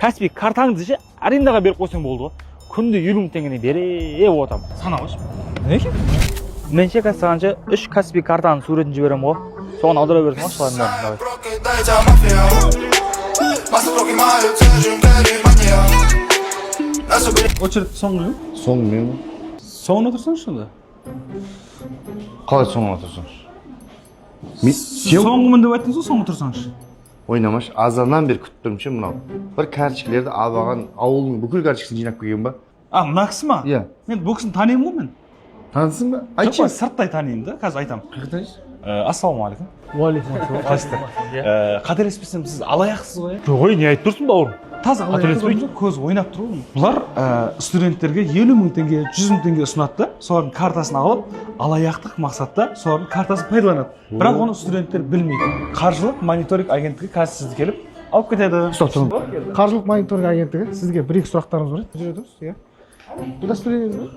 Каспий картаңды арендаға беріп қойсаң болды ғой. Күнде 50 мың теңгені беріп отырамын. Санағойшы. Неге? Мен шекасы сағанша 3 Каспий картаның суретін жіберемін ғой. Соған аудара берсің ғой, солардың бәрін. Очередь соңғы ма? Соң мен. Соңына тұрсаңшы онда. Қалай соңына тұрсаңшы? Соңғымын деп айттыңыз ғой, соңғы тұрсаңшы. Ойнамаш, азаннан бері күтіп тұрмын ше мынау. Бір карточкалерді алған ауылдың бүкіл карточкасын жинап келген ба? Мына кісі ма? Иә. Мен бұл кісіні танимын ғой мен. Танысың ба? Айтшы. Сырттай танимын да, қазір айтамын. Қайтайшы. Ассалаумағалейкум. Уалейкум. Қалайсыздар? Қателеспесем сіз алаяқсыз ғой? Жоқ, ой, не айтып тұрсың бауырым? Таза алаяқ көз ойнап тұр ғой. Бұлар студенттерге 50 мың теңге, 100 мың теңге ұсынады да, солардың картасын алып, алаяқтық мақсатта солардың картасын пайдаланады. Бірақ оны студенттер білмейді. Қаржылық мониторинг агенттігі қазір сізді келіп алып кетеді. Қаржылық мониторинг агенттігі сізге бір-екі сұрақтарымыз бар еді. Жүреді, иә. Удостоверениеңіз бар?